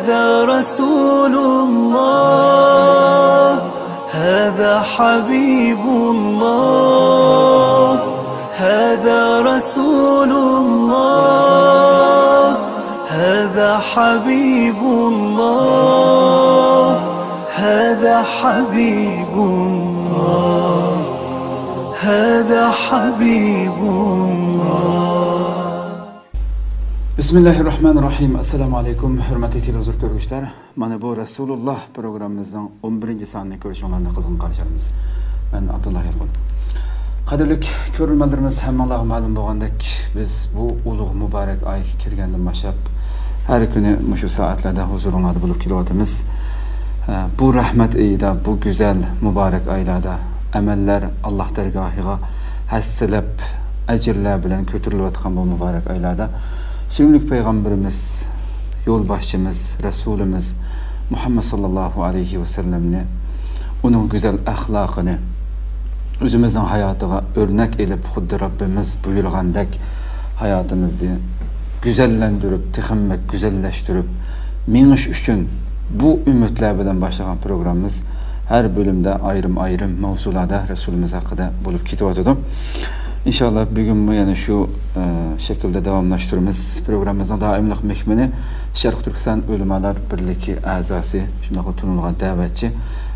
هذا رسول الله هذا حبيب الله هذا رسول الله هذا حبيب الله هذا حبيب الله هذا حبيب الله Bismillahirrahmanirrahim. Assalamu alaykum. Hurmatli televizor ko'ruvchilar. Mana bu Rasululloh programmamizning 11-sonini ko'rishingizni qizg'in qarshi olamiz. Men Abdulloh Yalqin. Qadrli ko'ruvchilarimiz, hammalarga ma'lum bo'lgandek, biz bu ulug' muborak oy kirgandan boshlab har kuni shu soatlarda huzuringizda bo'lib kelyapmiz. Bu rahmat oyida, bu go'zal muborak oylarda amallar Alloh dargohiga hassalab ajrlar bilan ko'tarilayotgan bu muborak oylarda Sevimli Peygamberimiz, yol başçımız, Resulümüz Muhammed sallallahu aleyhi ve sellem'ni, onun güzel ahlakını, özümüzün hayatına örnek edip, xuddi Rabbimiz buyurgandek hayatımızı güzellendirip, tıxınmak, güzelleştirip, meniş üçün bu ümitler bilen başlayan programımız her bölümde ayrım mavzularda Resulümüz hakkında bulup kitabatıdı. İnşallah bugün bu yani şu şekilde devamlaştırırız. Programımızın daimlik mekmeni Şərq Türkistan Ölümalar Birliği azası, şimdi tunulgan davetçi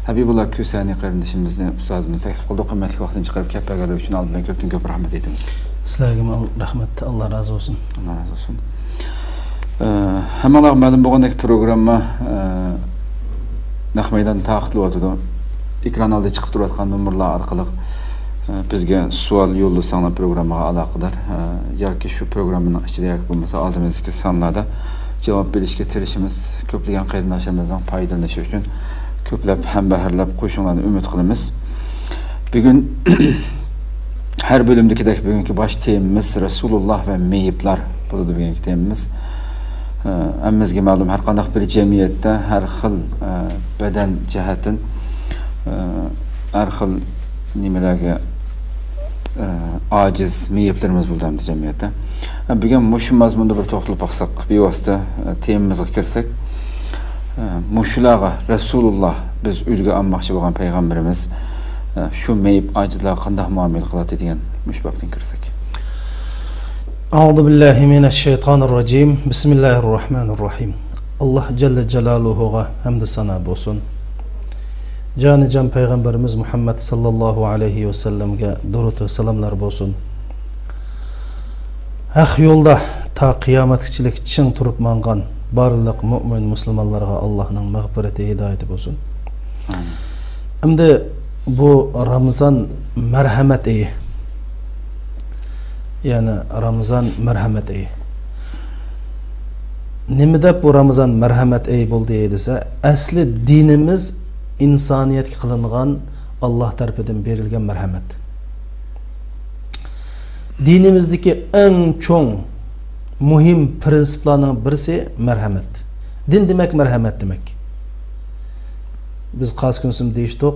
Habibullah Küsani kardeşimizle ustazımızı teklif kıldık. Kıymetli vaktini çıkarıp kepegeli için aldığı köp rahmet ediniz. Sizlerge rahmet, Allah razı olsun. Allah razı olsun. Hemen malum bugünkü programma Nahmeydan taqitli otudu. Ekran aldı çıkıp duruyatkan numurlar arkalık bizge sual yolu sanlar programına alakadar. Ya ki şu programın içinde yak bulmasa aldığımızdaki sanlarda cevap bilişke tirişimiz köpleyen qarindaşlarımızdan faydalanışı için köplep hem bahirlep koşunlarını ümit kılımız. Bugün her bölümdeki de bugünkü baş temimiz Resulullah ve meyipler. Bu da bugünkü temimiz. Emmizge malum her kandak bir cemiyette her xil beden cihetin her xil nimelerge aciz meyiplerimiz buldu cemiyette. Bugün muşu mazmunda bir toxtulup baksak, bir vasıta temimize girsek, muşulağa Resulullah biz ülge anmakçı olan Peygamberimiz şu meyip acizler qanday muamele qiladi degan müşbaptan girsek. Euzu billahi mineşşeytanirracim. Bismillahirrahmanirrahim. Allah Celle Celaluhu'ga hamd sana olsun. Canı can Peygamberimiz Muhammed sallallahu aleyhi ve sellem'ge durut ve selamlar olsun. Haq yolda ta kıyametçilik çın turup mangan barlık mümin Müslümanlara Allah'ın mağfireti hidayeti olsun. Şimdi bu Ramazan merhamet iyi. Yani Ramazan merhamet iyi. Nimede bu Ramazan merhamet iyi buldu dese asli dinimiz insaniyetke kılıngan Allah tarafından verilgen merhamet. Dinimizdeki en çoğun muhim prensiplarının birisi merhamet. Din demek merhamet demek. Biz kas künsüm deyiştik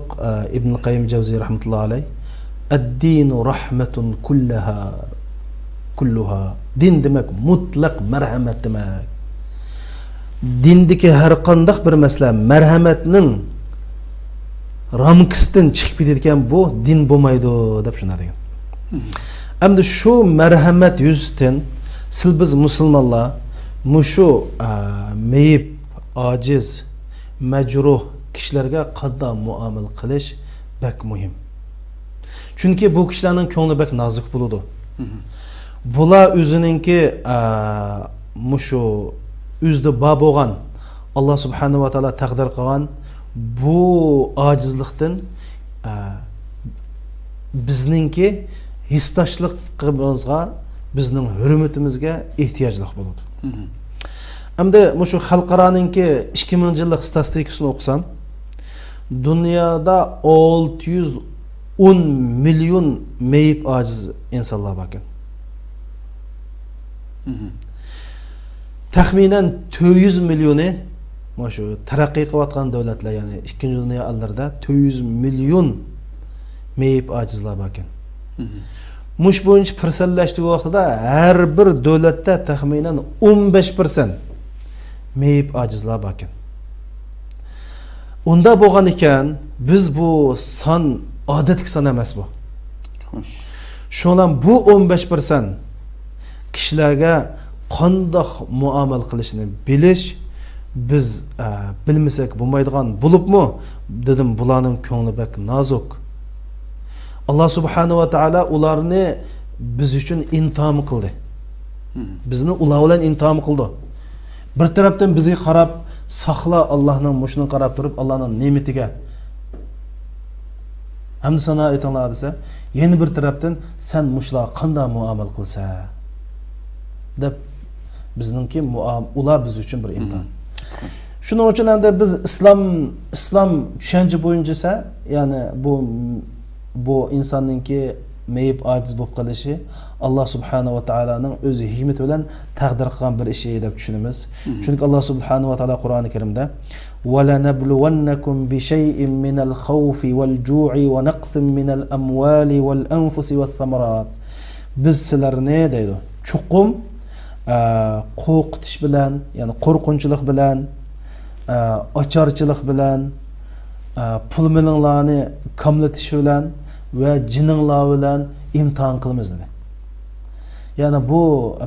İbn-i Qayyim Cevzi rahmetullahi aleyh "Ed-dinu rahmetun kulluha." Din demek mutlak merhamet demek. Dindeki her kandak bir mesele merhametinin ramkistin çıkıp giderken bu din bulmaydı dep şuna degan. Hem de şu merhamet yüzden sil biz Müslümanlar şu meyip, aciz, mecruh kişilerge qanday muamele qilish bek muhim. Çünkü bu kişilerin ko'ngli bek nazik buludu. Bular özününki şu üzde bab olgan Allah subhanahu wa ta'ala taqdir qilgan bu acizlikten bizninki histoshligimizga, bizning hurmatimizga ehtiyojlik bo'ladi. Hamda şu xalqaroninki 2000 yillik statistikasini o'qisam, dunyoda 610 milyon meyip aciz insonlar bor ekan. Taxminan 400 milyonu şu taraqqiy qilayotgan davlatlar, yani ikinci dünya allarda 400 milyon meyip acizlar bor ekan. Mush bo'yicha pirsallashtiği vaqtida har bir davlatda taxminan 15% meyip acizlar bakın. Onda bo'lgan ekan, biz bu son odatlik son emas bu. Xo'sh. Şo'lan bu 15% kishilarga qandoq muomala qilishni bilish biz bilmasak bo'lmaydigan bo'libmi dedim, bularning ko'ngli bak nozuk. Allah subhanahu va taolo ularni biz uchun imtihon qildi. Bizni ular bilan imtihon qildi. Bir tarafdan bizga qarab saqla, Allohning mushuni qarab turib Allohning ne'matiga hamd sana aytinglar desa, yeni bir tarafdan sen mushlar qanday muomala qilsa deb bizningki ular biz uchun bir imtihon. Shuning uchun ham biz islom tushuncha bo'yicha, ya'ni bu insonningki meyip aciz bo'lib qolishi Allah subhanahu va taolaning o'zi hikmati bilan taqdir qilgan bir ish deb tushunamiz. Chunki Allah subhanahu va taolo Qur'oni Karimda وَلَنَبْلُوَنَّكُمْ بِشَيْءٍ مِنَ الْخَوْفِ وَالْجُوعِ وَنَقْصٍ مِنَ الْأَمْوَالِ وَالْأَنْفُسِ وَالثَّمَرَاتِ Biz sizlarni deydi, chuqum qo'rqitish bilan, ya'ni qo'rqinchilik bilan, ocharchilik bilan, pul bilanlarni kamlatish bilan ve jininglar bilan imtihon qilamiz dedi. Yani bu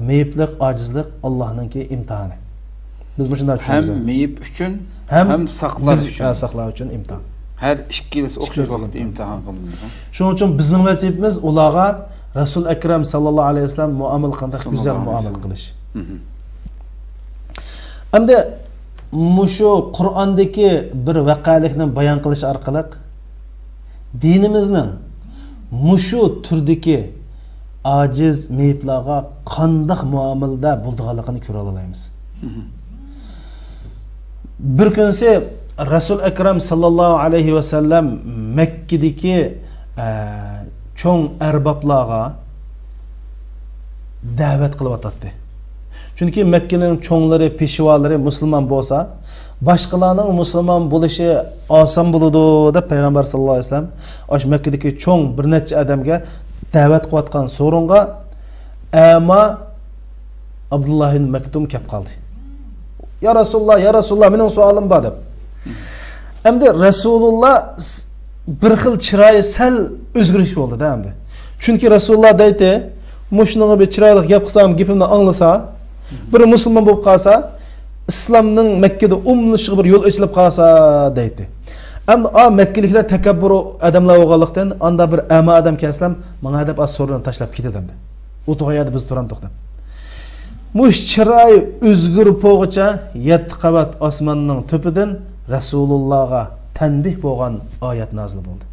meyiplik, acizlik Allah'ınki imtihanı. Biz bu şundan düşünüyoruz. Hem meyip üçün, hem saqlash üçün. Saqlash üçün imtihan. Her ikkisi o'xshash vaqtda imtihon qilindi. Shuning uchun bizning vazifamiz ularga Rasul Akram sallallohu alayhi vasallam muomala qilganda go'zal muomala qilish. Endi mushu Qur'ondagi bir voqelikni bayon qilish orqali dinimizning mushu turdagi aciz meyiplarga qanday muomalada bo'lganligini ko'ra olamiz. Bir kunsi Rasul Akram sallallohu alayhi vasallam Makkadagi cho'ng arboblarga da'vat qilib o'tdi. Chunki Makkaning cho'nglari, peshvolari musulmon bo'lsa, boshqalarning musulmon bo'lishi oson bo'ladi deb payg'ambar sallallohu alayhi vasallam osh Makkadagi cho'ng bir necha odamga da'vat qilayotgan so'ringa ama Abdullah ibn Maktum kelib qoldi. Ya Rasulullah, mening savolim bor deb. Endi Rasulullah bir xil chiroyi sal o'zgarish bo'ldi-da endi. Chunki Rasulullah deydi, "Mushunga bir chiroyli gap qilsam, gapimni anglasa, bir musulmon bo'lib qolsa, islomning Makkada umlishiga bir yo'l ochilib qolsa" deydi. Endi Makkaliklar takabbur odamlar bo'lganlikdan, anda bir ama odam kelsam, menga deb as-so'rini tashlab ketadi. U to'g'ayadi biz turam to'xtab. Mush chiroy o'zgarib po'g'icha 7 qavat osmonning to'pidan Rasulullah'a tanbih bo'lgan oyat nozil bo'ldi.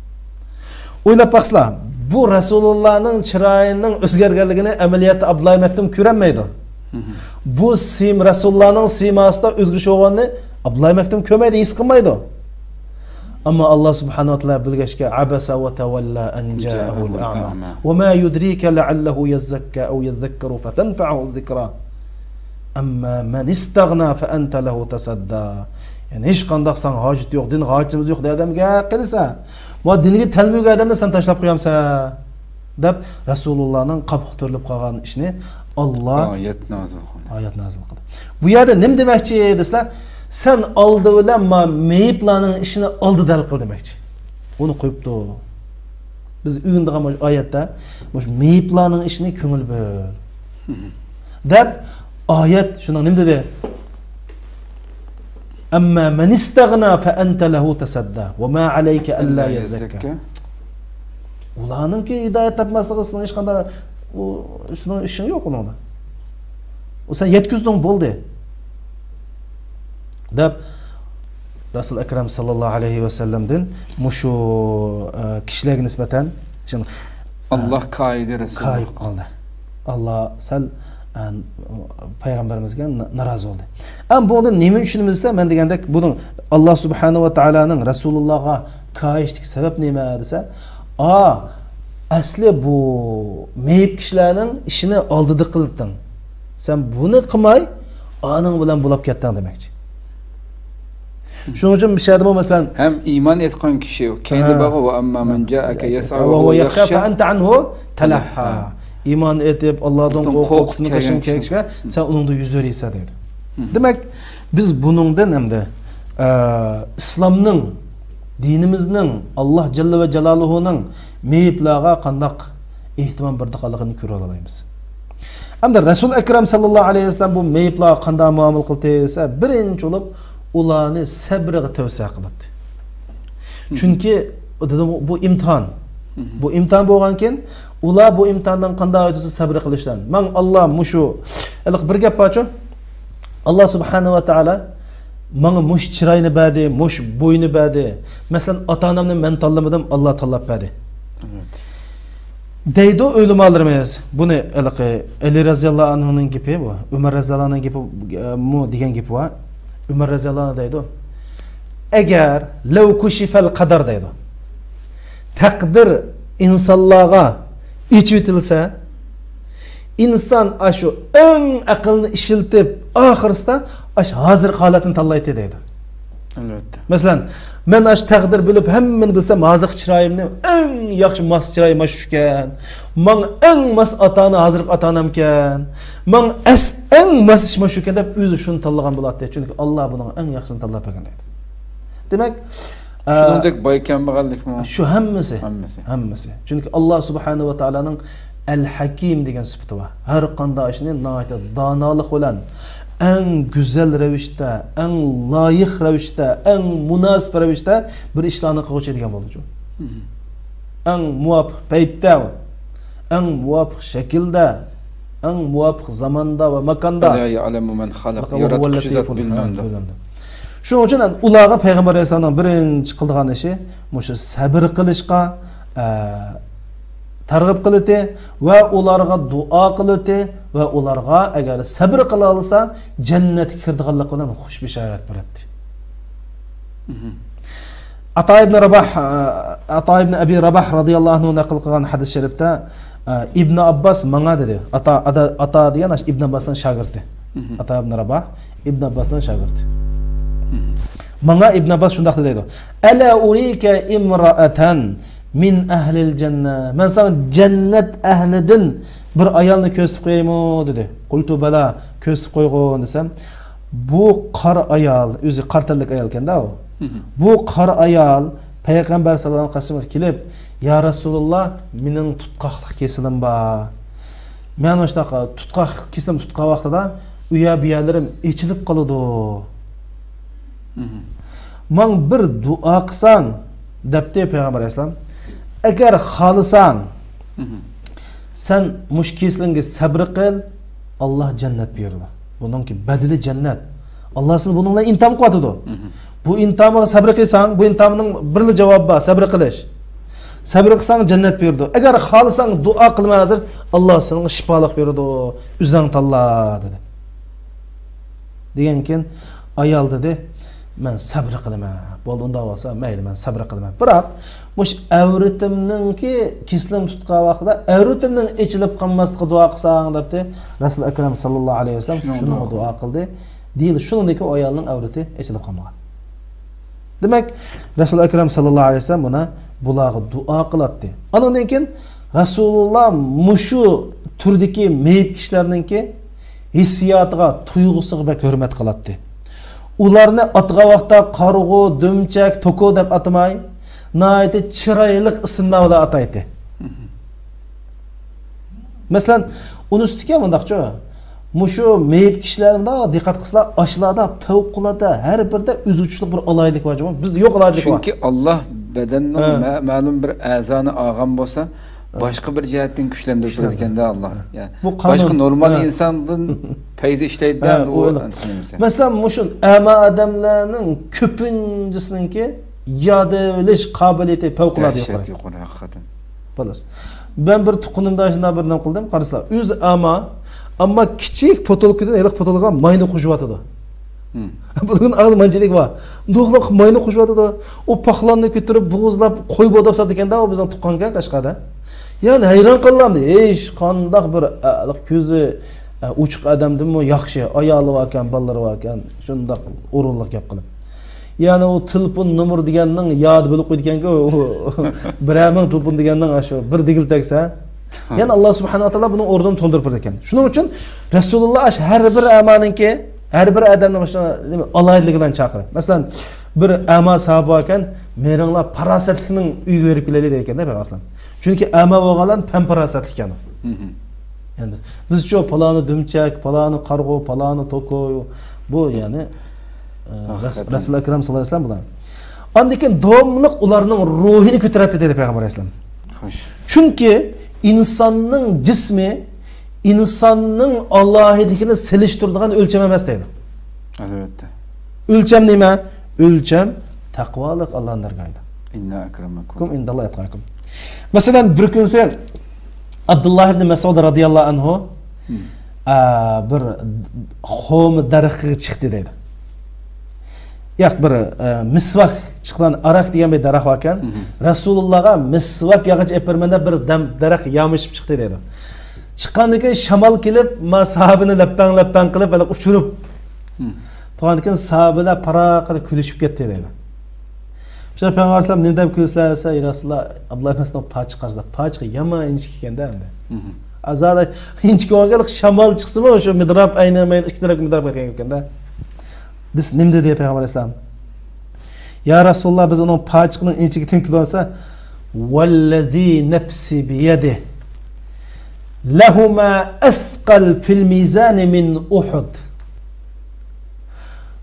O'ylab baqsizlar, bu Rasulullahning chiroyining o'zgarganligini amaliyotda Abdullah Maktum ko'rmaydi. Bu Rasulullahning siymasida o'zgarish bo'lganini Abdullah Maktum ko'rmaydi, his qilmaydi. Ammo Allah subhanahu wa ta'ala bilgachga abasa wa tawalla an ja'ahu al-a'ma wa ma yudrika la'allahu yazakka aw yadhakkaru fatanfa'uhu adh-dhikra amma man istaghna fa anta lahu tasadda. Yani hiç qandaq san hacet yok, din hacetimiz yok diye adamga qilsa, bu diniga talmiga adamni sen tashlab qo'yamsa deb Rasulullahning qabqtirib qolgan ishni Allah oyat nozil qildi. Bu yerda nima demoqchi desizlar? Sen aldı bilan meyiplarning ishini oldi dal qil demoqchi. Uni qo'yibdi. Biz uyindigan oyatda mush meyiplarning ishini ko'ngil ber deb oyat shuni nima dedi? Amma man istaghna fa anta lahu tasadda wa ma alayka alla yazakka. Ularningki hidoyat topmasligining hech qanday shuni ishing yo'q unda. O sen yetkizding bo'ldi. Deb Rasul Akram sallallohu alayhi va sallamdan mushu kishilarga nisbatan shuni Allah qoida Rasul qildi. Allah sal payg'ambarimizga norozi bo'ldi. Am buni nima tushunimiz desa, men degandek buni Alloh subhanahu va taolaning Rasulullohga qo'yishlik sabab nima desa, asli bu meyip kishilarning ishini oldida qilding. Sen buni qilmay, oning bilan bo'lib ketding demoqchi. Shuning uchun bir şeyda masalan hem iman etgan kishi kendi bağı ve amma men ja'aka yas'a ve yakhsha fa anta anhu talahha. İman etib Allah'dan qorqusini tashin kekishga sen uningda yuz verisa deydi. Demak, Biz buningdan hamda islomning, dinimizning, Alloh jalla va jaloluhuning meyiplarga qandaq ehtimom berdiqanligini ko'ra olamiz. Hamda Rasul Akram sallallohu alayhi vasallam bu meyiplarga qanday muomala qildi desa, birinchi bo'lib ularni sabrga tavsiya qiladi. Chunki bu imtihon. Bu imtihon bo'lgankin, ular bu imtihondan qanday o'tsa sabr qilishdan. Men Alloh mushu bir gap borchu. Allah subhanahu wa ta'ala bana mush çırayını berdi, mush boyunu berdi. Mesela ata-anamni men tanlamadım, Allah tanlab berdi. Evet. Deydi o ölümalarımız. Bunu Ali radhiyallahu anhu'nun gibi bu. Ömer radhiyallahu anhu'nun gibi mu diyen gibi var. Ömer radhiyallahu anh deydi. Eğer lev kuşifel kadar deydi. Takdir insanlığa içvitilse, insan aşu en akılını işiltip ahırsta aş hazır halatını tallaydı deydi. Evet. Mesela men aş takdir bilip hemen bilsem hazır çırayımni en yaxşı mas çırayım aşuşken, man en mas atana hazır atanamken, man en mas işmaşuşken de özü şunu tallagan buladı. Çünkü Allah bunun en yaxşısını tallap ekan deydi. Demek şunundaki bayken bakaldık mı? Şu hemmesi. Çünkü Allah subhanahu wa ta'ala'nın El-Hakim degan sıfatı var. Her qanday ishni nəhayət danalıq olan, en güzel rəvişdə, en layıq rəvişdə, en münasib rəvişdə bir işlarni qiluvchi degan bo'ldi. En muvafiq paytda, en muvafiq shaklda, en muvafiq zamonda va makonda. La ya'lamu man xalaq, yaratuvchi zot bilmamdi. Shuning uchun ularga payg'ambar alayhisolamning birinchi qilgan ishi mushu sabr qilishga targ'ib qildi va ularga duo qildi va ularga agar sabr qila olsa jannatga kirdiganlik bilan xush bishorat beradi. Ata ibn Abi Rabah radhiyallohu anhu naql qilgan hadis sharifda Ibn Abbas menga dedi. Ata degan Ibn Abbasning shogirdi. Ata ibn Rabah Ibn Abbasning shogirdi. Menga Ibn Abbas shundaq dedi. Ala urika imra'atan min ahlil cennet. Men sana cennet ehlidan bir ayalni ko'rsatib qo'yaymi dedi. Qultu bala, ko'rsatib qo'ygan desam, bu qar ayal, o'zi qartalik ayal ekanda u. Bu qar ayal payg'ambar sallallohu alayhi vasallam kelib, "Ya Rasululloh, mening tutqoqlik kesilim bor. Men o'shtaqa tutqoq kesim tutqoq vaqtida uya biyalarim echilib qoladi. Men bir duo qilsam" debdi payg'ambar alayhisalom. Eğer xalisan sen mush kesilingga sabr qil, Allah cennet buyurdi. Buningki badili cennet. Allah seni bununla imtihan qiladi. Bu imtihanga sabr qilsang, bu imtihanning birli javobi bor, sabr qilish. Sabr qilsang cennet buyurdi. Eğer xalisan duo qilma hozir, Allah senga shifolik buyurdi. O'zing tanla dedi. Degankin ayol dedi, "Men sabr qilaman. Bo'ldi unda bo'lsa, mayli men sabr qilaman. Biroq mush avratimninki kislim tutgan vaqtida avratimning ichilib qolmasligiga duo qilsang" debdi. Rasul akram sallallohu alayhi vasallam shuni duo qildi. Deyil shuningdek ayolning avrati ichilib qolmagan. Demak, Rasul akram sallallohu alayhi vasallam buna bularga duo qiladi. Ondan keyin Rasululloh mushu turdagi meyib kishilarningki hissiyotiga, tuyg'usiga bek hurmat qiladi. Ularni atga vaqtda qarg'u, dumchak, toko deb atamay, nayeti chiroylik ismlar bilan ataydi. Masalan, uni ustiga bundaqcha mushu meyib kishilarga diqqat qilsalar, ashlarda favqulodda har birda o'zuvchilik bir alaylik bor. Bizda yo'q alaylik bor. Chunki Alloh badanning ma'lum bir a'zoni olgan bo'lsa, başka bir cihetten güçlendirip etkende Allah. Yani başka normal insandan peyzi işleyden o mesela muşun ama adamlarının köpüncüsünün ki yadeliş kabiliyeti fevkalade yukarı hakikaten. Balar. Ben bir tukunumda aşında bir nam kıldım. Karıslar. Üz ama küçük potolukiden elik potoluğa mayını kuşuvatıdı. Bugün ağız mancılık var. Doğuluk mayını kuşuvatıdı. O paklanını götürüp buğuzlap koy bodap satıken de o bizden tukanken kaçkada. Yani hayran kaldım. Eş kandak bir közü uçuk adamdı mı yaxşı. Ayalı varken, balları varken şundak uğurluk yapqılım. Yani o telefon numara deganning yad bilib qo'yganki o birəmin telefon deganning aşu bir digil teksə. Yani Allah subhanahu wa taala bunun o'rnini to'ldirib berdi ekan. Shuning uchun Rasululloh har bir amaninki Her bir adamın başına alaylıqdan çağırır. Mesela bir ama sahabe ekan, meringlar parasatlining uyga berib keladi ekan da Peygamber. Çünkü ama bo'lganlar pamparasatli ekan. Yani biz şu palanı dümçek, palanı kargo, palanı toko bu yani Resul-i Ekrem sallallahu aleyhi ve sellem bular. Andiken doğumluk ularının ruhini kötüretti dedi Peygamber Aleyhisselam. Çünkü insanın cismi insanın Allah'idikini seliştirdiğin ölçem emas deydi. Elbette. Ölçem neyme? Ölçem takvalık Allah'ın dergahıyla. İnna ekremakum. Kum indallah etkakum. Mesela bir gün sen Abdullah ibn Mesud radıyallahu anhu bir xom darıqı çıktı dedi. Yak bir misvak çıkan arak diyen bir daraq varken Resulullah'a misvak yağıç epermende bir daraq yamışıp çıktı dedi. Çıkandıkken şamal kelip ma sahabını lappan kılıp böyle uçurup Toğandıkken sahabeler para kadar külüşüp gitti dedi. Şöyle Peygamber Aleyhisselam ne deyip külüslerse Resulullah Abdullah ibn Mesud paç çıkarsa paç yama inçki kendi hem de. Azada inçki oğalık şamal çıksın mı şu midrab aynamayın iki taraf midrab etken de. Biz nimde diye Peygamber Aleyhisselam. Ya Resulullah biz onun paçkının inçki tenkil olsa وَالَّذ۪ي نَفْسِ بِيَدِهِ لَهُمَا أَثْقَلْ فِي الْمِيزَانِ مِنْ اُحُدٍ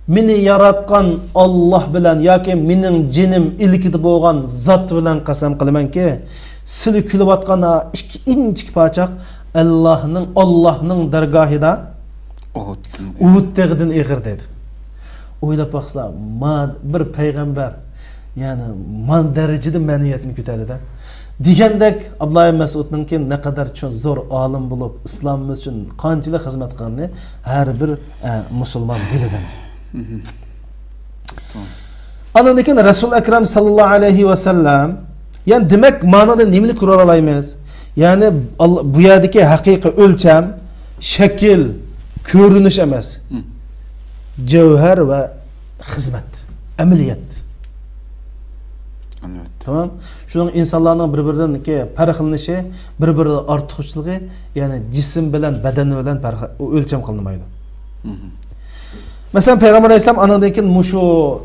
Meni yaratkan Allah bilen yaki mening jinim ilkidi bo'lgan zot bilan qasam qilaman ki sili kulib atgan ikki inchik parchaq Allah'ning dargohida Uhud tag'idan ig'ir dedi. O'ylab baqsa, bir payg'ambar yani man darajada ma'naviyatni ko'tardi-da. Degandek Abdullah ibn Mas'udninki ne kadar çok zor alim bulup İslamımız için qanchalik xizmat qilganini har bir musulmon biladi. Andan keyin Resul Ekrem sallallahu aleyhi ve sellem yani demek manada nimani ko'ra olamiz? Yani bu yerdagi haqiqiy o'lcham shakl, ko'rinish emas. Javhar ve xizmat, amaliyat. Evet. Tamam. Şunun insanların birbirinden ki farqlanishi, birbiri ortiqchiligi, yani jism bilan badani bilan o'lcham qilinmaydi. Mesela Peygamber Aleyhisselam anandan keyin mushu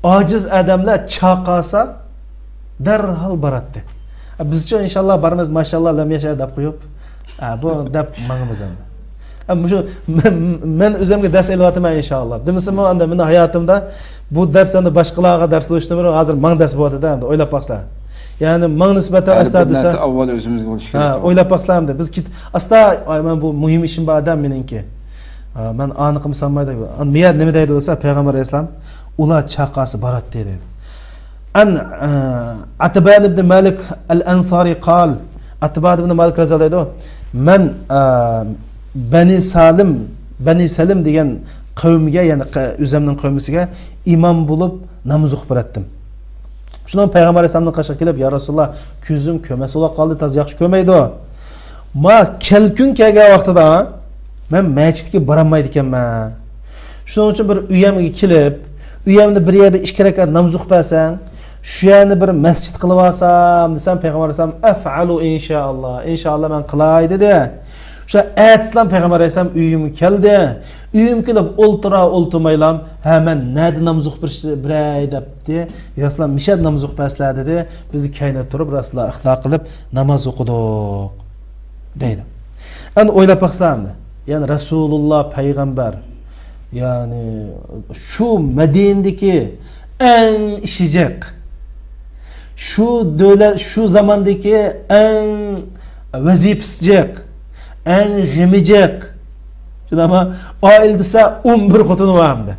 ojiz odamlar chaqasa darhol baratdi. Bizcha inshaalloh baramiz maşallah lam yasha deb qo'yib, bu deb mangimiz endi. Mushu men o'zimga dars elyapman inshaalloh. Demisam anda meni hayotimda bu darslarni boshqalarga dars bo'lishdan beri hozir mang dars bo'ladi-da, endi o'ylab baqslar. Yani mang nisbatan ashtar desa, narsa avval o'zimizga bo'lish kerak. O'ylab baqslamda biz asta men bu muhim ishim bor odam meniki. Ben aniqim sanmaydi. Miyad nima deydi bo'lsa Peygamber Aleyhisselam ular chaqasi barat dedi. Atban ibn Malik al-Ansari qal Atban ibn Malik raziyallohu anhu men Bani Salim degan qavmga yani o'zimning qavmisiga imom bo'lib namoz o'qib beratdim. Shundan Peygamber Aleyhisselamning qashqa kelib ya Rasulullah ko'zim ko'mas bo'lib qoldi, taz yaxshi ko'maydi. Ma kelkun kelgan vaqtida men masjidga boramaydi ekanman. Shuning uchun bir uyamga kelib, uyamda bir yerda 2 rakat namoz o'qib bersang, shu yerni bir masjid qilib olsam desam Peygamber Aleyhisselam af'alu inshaalloh. Inshaalloh men qilay dedi. Şu ayetsam Peygamber Aleyhisselam uyum keldi. Uyum kelib o'ltirmaylam. Hemen nerede namoz o'qib biray debdi. Rasululloh mishad namoz o'qib berslar dedi. Bizni kaynab turib Rasululloh ixto qilib namoz o'qidik deydi. Endi o'ylab baqsamda, yani Rasululloh payg'ambar yani şu Madinadagi eng ishijaq şu davlat şu zamandagi eng vazifasijaq en gemicek. Şimdi ama ailesi 11 kotunu var hem de.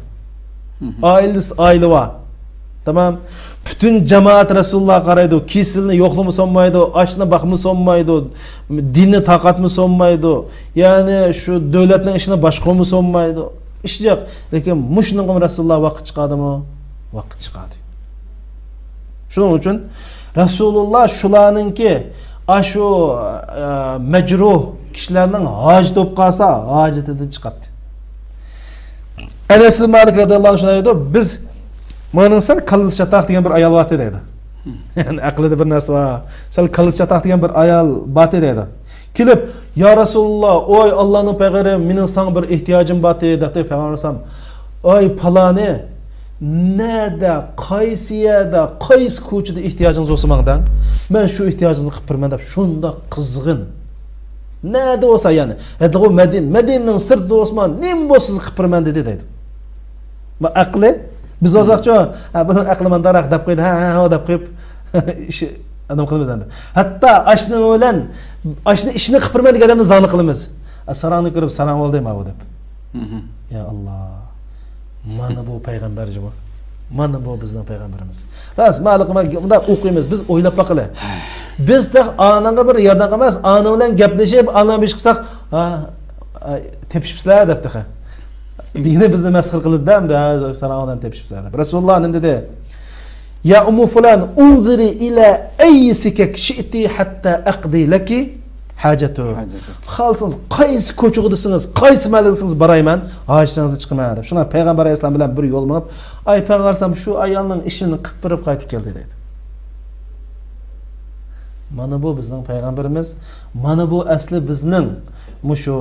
Ailesi aile var. Tamam. Bütün cemaat Resulullah karaydı. Kisilini yoklu mu sonmaydı. Aşına bak mı sonmaydı. Dinini takat mı sonmaydı. Yani şu devletin işine başka mı sonmaydı. İşecek. Lakin muşnun Resulullah vakit çıkardı mı? Vakit çıkardı. Şunun için Resulullah şulanın ki aşu mecruh kişilerinin hacı top kalsa hacetinden çıkarttı. Enes bin Malik radıyallahu anh dedi, biz manınsal kalıs çatak diyen bir ayal batı dedi. Yani aklında bir narsa var. Sal kalıs çatak diyen bir ayal batı dedi. Kelib, "Ya Rasulullah, oy Allah'ın peygamberi, mening sana bir ihtiyacım var" dedi peygambersam. "Oy palani, nerede, qaysi yerda, qaysi ko'chada ehtiyojingiz bo'lsa mangdan, men shu ehtiyojingizni qilib beraman" deb shunda qizg'in. Nerede olsa yani. Hadi o Medine'nin sırtı Osman, nim bu siz qilib beraman dedi deydi. Bu aqli biz o'zaqcha, bunun aqli mandaroq deb qo'ydi, ha deb qo'yib ish adam qilamiz endi. Hatto ashni bilan ashni ishni qilib beraman degan odamni zonni qilamiz. Sarangni ko'rib sarang ol deyman bu deb. Ya Allah. Mana bu payg'ambarji bu. Mana bu bizning payg'ambarimiz. Ras, ma'lumma bunda o'qiymiz, biz o'ylab baqila. Biz de ananga bir yerdan emas, ana bilan gaplashib, ana ish qilsak, tepishibsizlar debdi. Dini bizni masxir qilibdi-da, sana ondan tepishibsizlar deb. Rasululloh nim dedi? Ya ummu fulan, unziri ila ayyisika shi'ti hatta aqdi laki hajatu. Xalsınız, qaysi ko'chig'idisiz, qaysi maligisiz barayman, hojingizni chiqaman deb. Shuna payg'ambar alayhisalom bilan bir yo'l minib, ay payg'ambarsam shu ayolning ishini qilib berib qaytib keldi dedi. Mana bu bizning payg'ambarimiz, mana bu asli bizning mushu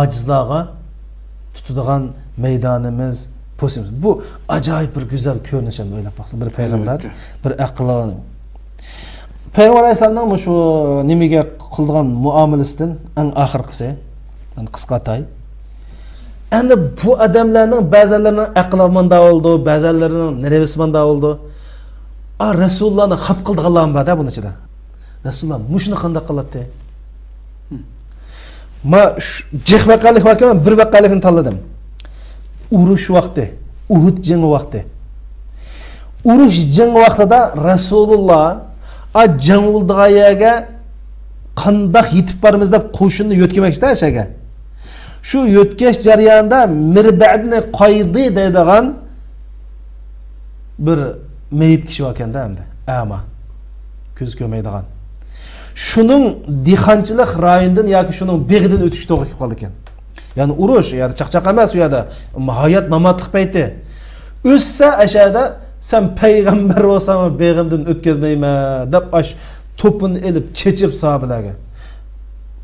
ojizlarga tutadigan maydonimiz, posimiz. Bu ajoyib bir go'zal ko'rinish ham o'ylab baqsin, bir payg'ambar, bir aqlli. Payg'ambar alayhisalomning mushu nimaga qilgan muomalasidan eng oxirgisi, qisqatay. Endi bu odamlarning ba'zilarining aqli manda bo'ldi, ba'zilarining nervisi manda bo'ldi. Rasulullohni xaf qildiganlar bor-da buni ichida. Rasululloh mushni qanday qiladi? Ma jih vaqalik vakam bir vaqalikni tanladim. Urush vaqti, Uhud jangi vaqti. Urush jangi vaqtida Rasululloh jang bo'ldigan yerga qanday yetib boramiz deb qo'shinni yo'tkamoqchi o'shaga. Shu yo'tkash jarayonida Mirba'ibni Qaydi deydigan bir meyip kishi bor ekanda hamda, ama ko'z ko'rmaydigan. Shuning dixonchilik rayonidan yoki shuning beg'idan o'tish to'g'ri kelib qoldi ekan. Ya'ni urush, ya'ni chaqchaq emas u yerda, hayot mamotlik payti. O'ssa ashada sen payg'ambar bo'lsam beg'imdan o'tkazmayman deb ash to'pini elib chechib sahobalarga.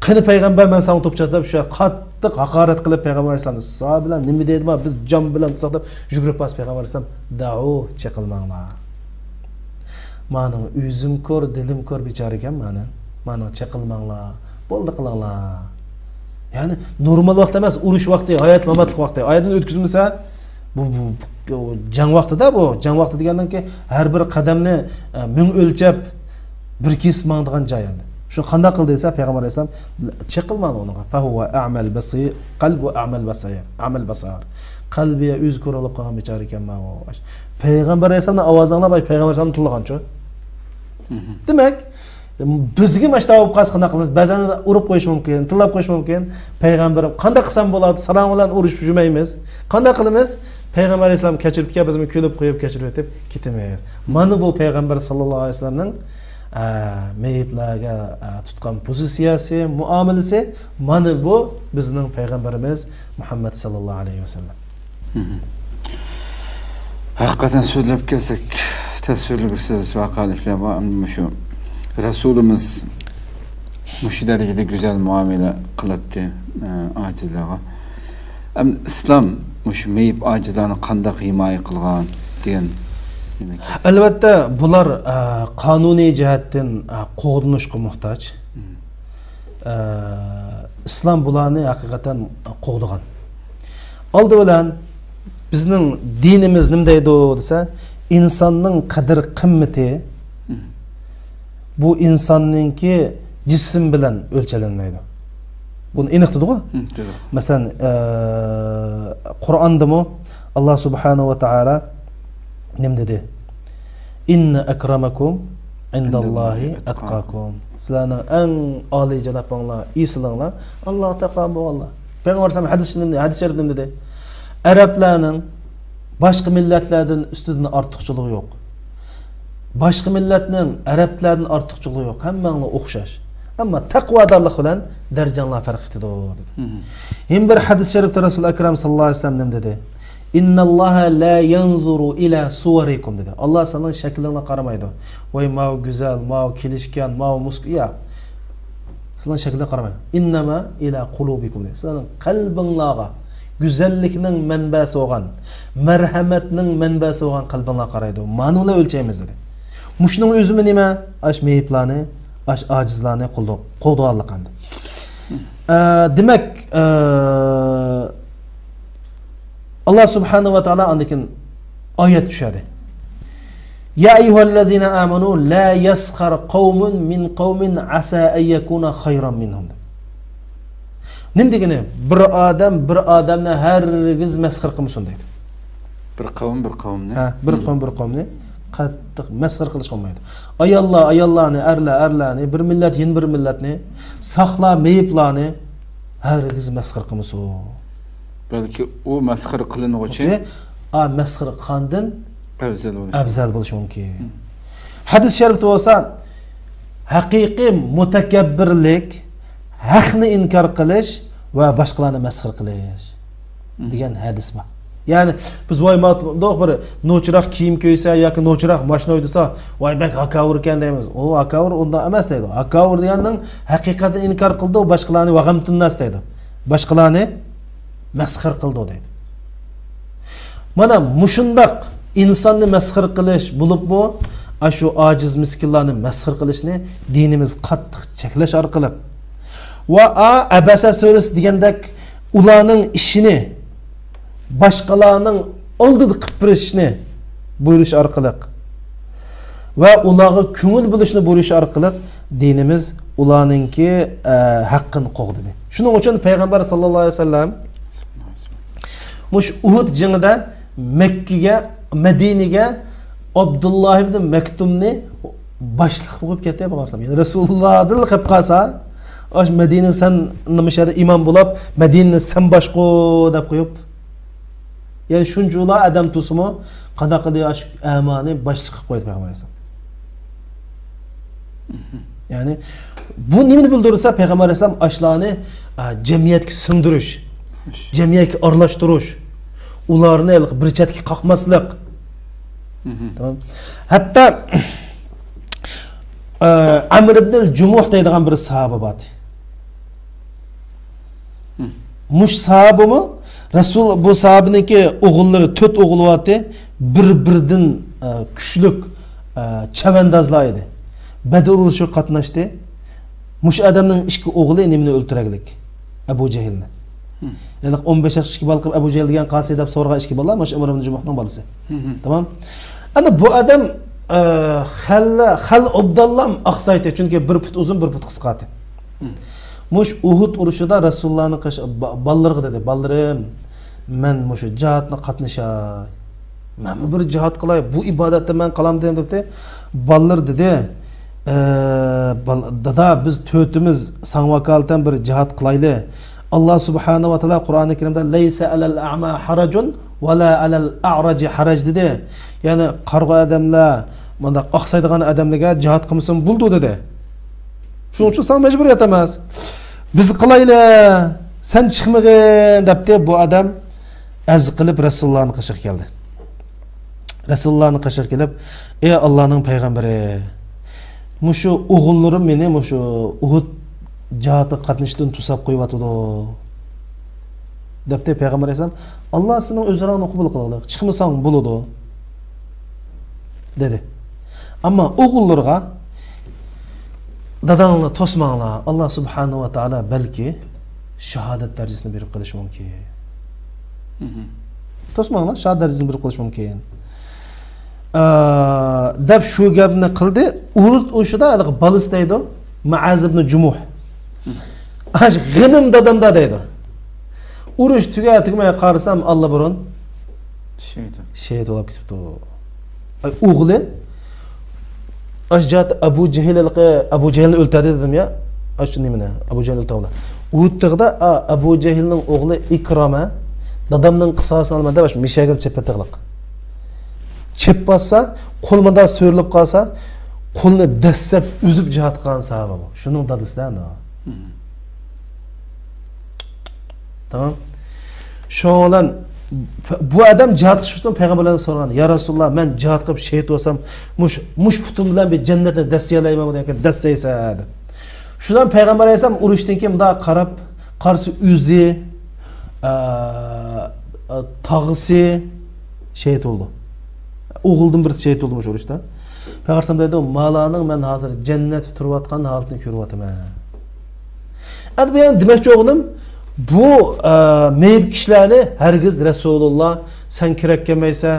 Qani payg'ambar men sen to'p chatlab shu qattiq haqorat qilib payg'ambar alayhisalom sahobalar nima deydi? Biz jon bilan tutsak deb yugurib pas payg'ambar alayhisalom da'u chaqilmanglar. Mana o'zim ko'r, dilim ko'r bechora ekan mana chaqilmanglar. Bo'ldi qilinglar. Ya'ni normal vaqt emas, urush vaqti, hayot mamotlik vaqti. Oyatdan o'tkazmasa bu jang vaqtida bu. Jang vaqti degandan keyin har bir qadamni ming o'lchab bir kesib mangdigan joy endi. Shu qanday qildi desa payg'ambar alayhisalom chaqilmadi unaga. Fa huwa a'mal basir, qalbu a'mal basir, amal basar. Qalbiga o'z ko'rib qolgan bechora ekan mana. Payg'ambar alayhisalomning ovozini bay payg'ambar alayhisalom tillagancha. Demak, bizga mashta olib qas qanday qilamiz? Ba'zan urib qo'yish mumkin, tillab qo'yish mumkin. Payg'ambarim qanday qilsam bo'ladi? Salom bilan urushib yurmaymiz. Qanday qilamiz? Payg'ambar alayhisalom kechiribdi, biz uni ko'lib qo'yib kechirib o'tib ketamaymiz. Mana bu payg'ambar sallallohu alayhi vasallamning meyitlarga tutgan pozitsiyasi, muomalasi, mana bu bizning payg'ambarimiz Muhammad sallallohu alayhi vasallam. Haqiqatan so'zlab kelsak, tasvirlisiz vaqaliklar bor, shu Rasulimiz shu darajada go'zal muomala qiladi ojizlarga. Islom shu meyib ojizlarni qanday himoya qilgan degan. Albatta bular qonuniy jihatdan qo'g'dinishga muhtoj. Islom bularni haqiqatan qo'g'digan. Oldi bilan bizning dinimiz nima deydi desa, insonning qadr qimmati bu insonningki jism bilan o'lchalanmaydi. Buni aniqtidi-ku? Masalan, Qur'ondami Alloh subhanahu va taolo nima dedi? Inna akramakum indallohi atqakum. Sizlarning eng oliy janobinglar, islinglar Alloh taqobu Allah. Payg'ambar hadis sharif nima dedi? Arablarning boshqa millatlardan ustidan ortiqchiligi yo'q. Boshqa millatning arablardan ortiqchiligi yo'q. Hammanglar o'xshash. Ammo taqvodorlik bilan darajalar farq etadi dedi. Hem bir hadis sharifda Rasul akram sallallohu alayhi vasallam dedi? Innalloha la yanzuru ila suwarikum dedi. Alloh sizning shaklingizga qaramaydi. Voy mau go'zal, mau kelishgan, mau muskul. Ya. Sizlarning shakliga qaramay. Innama ila qulubikum. Sizlarning qalbinglarga güzellikning manbasi bo'lgan, marhamatning manbasi bo'lgan qalbinglar qaraydi. Ma'noni o'lchaymiz dedi. Mushning o'zimi nima? Ash meyiplarni, ash ojizlarni qo'ldoqlik qildi. Demak, Allah subhanahu va taolo andikin oyat tushadi. Ya ayyuhallazina amanu la yaskhar qaumun min qaumin asa an yakuna khayran minhum. Nim degani bir odamni hargiz masxir qilmasin deydi. Bir qavmni. Ha, bir qavmni qattiq masxir qilish qolmaydi. Ayollarni, erlarni, bir millat yin bir millatni, saqla meyiplarni hargiz masxir qilmasin. Balki o masxir qilinuvchi masxir qandin afzal bo'lishi mumkin. Hadis sharifda bo'lsa, haqiqiy mutakabbirlik haqni inkor qilish va boshqalarni masxir qilish degan hadis bor. Ya'ni biz voy bir nochiroq kiyim kiysa yoki nochiroq mashina o'ydisa, voy bak akavur ekan deymiz. O akavur undan emas deydi. Akavur deganning haqiqatni inkor qildi, boshqalarni vag'amtunnas deydi. Boshqalarni masxir qildi deydi. Mana mushundaq insonni masxir qilish bo'libmi, shu ojiz miskinlarni masxir qilishni dinimiz qattiq cheklash orqali va abasa surasi degandek ularning ishini boshqalarning oldida qilib berishni buyurish orqali va ularga ko'ngil bo'lishni buyurish orqali dinimiz ularningki haqqini qo'g'di. Shuning uchun payg'ambar sallallohu alayhi vasallam mush Uhud jangida Makkaga, Madinaga Abdullah ibn Maktumni boshliq bo'lib ketdi bo'lsa, ya'ni Rasulullohdan qilib qolsa, osh Madina san nimashada imom bo'lib, Madinani san boshqo deb qo'yib. Ya'ni shunchalar adam tusimi qanaqa deyosh amani boshliq qilib qo'ydi payg'ambar alayhisalom. Ya'ni bu nimani bildirsa payg'ambar alayhisalom ashlarni jamiyatga singdirish, jamiyatga aralashtirish, ularni bir chetga qoqmaslik. Tamam. Hatta Amr ibn al-Jumuh deydigan bir sahoba bor. Mush sahabimi Rasul bu sahabiniki o'g'illari 4 o'g'il vardı. Bir-biridan kuchlik chavandozlar edi. Badr urushiga qatnashdi. Mush odamning 2 o'g'li nimani o'ltiraglik? Abu Jahilni. Yani 15 yaşlı balık Ebu Cehil diyen Qasi deb so'rgan 2 bala, maş Umar ibn Jumuhning balasi. Tamam. Ana bu adam xal obdallam aqsaydi, chunki bir put uzun, bir put qisqati. Mush Uhud urushida Rasulullohning ballarga dedi, "Ballarim, men mush jihatni qatnashay. Men bir jihat qilay, bu ibodatda men qalam" dedi. Ballar dedi, "Dada biz to'timiz san vakalatan bir jihat qilayli. Allah subhanahu wa ta'ala Kur'an-ı Kerim'de "Leysa alel a'ma haracun ve la alel a'raci harac" dedi. Yani qarg'a adamlar, mana oqsaydigan adamlarga jihad qilsin buldu dedi. Shuning uchun sen majburiyat emas. Biz qilayli, sen chiqmagin debdi. Bu adam az qilib Rasulullohning qishiga keldi. Rasulullohning qishiga kelib, "Ey Allohning payg'ambari, mushu o'g'illarim meni mushu Uhud jihatga qatnashdan tusab qo'yibdi" debdi payg'ambar alayhisalom. "Alloh seni o'zlaringni qabul qiladi. Chiqmasang bo'ladi" dedi. Ammo o'g'illarga dadangni tosmanglar. Alloh subhanahu va taolo balki shahodat darajasini berib qilishi mumkin. Tosmanglar, shahodat darajasini berib qilishi mumkin. Deb shu gapni qildi. Urut o'shida balisi deydi, Muaz ibn Jumuh. G'imim dadamda deydi. Urush tugay qarasam Allah burun shehid bo'lib ketibdi. O'g'li Ashjat Abu Jahilni o'ltirdi dedim ya. Shu nimani? Abu Jahl o'ltirdi. O'ttig'da Abu Jahlning o'g'li Ikrama dadamning qisosini olmadi, bash mishagil chepatiqliq. Chep bassa, qo'lmada so'rilib qolsa, qo'lni dassab uzib jihad qilgan sahaba bu. Shuning dadisidan. Tamam. Şo'lan bu adam jihad qilish uchun payg'ambarlardan so'ragan. "Ya Rasululloh, men jihad qilib shahid bo'lsam, mush putum bilan bir jannatni dastayalayman" degan dassaysa deb. Şundan Peygamber Aleyhisselam urushdan keyin bunday qarab, qarshi o'zi, tag'isi shahid bo'ldi. O'g'ildan birisi shahid bo'ldi o'sha urushda. Peygamber dedi, "Malaning men hozir jannatda turayotgan holatini ko'ryapman." Endi bu yani demoqchi o'g'lim, bu meyib kishilarni hargiz Rasululloh sen kerak kelmaysa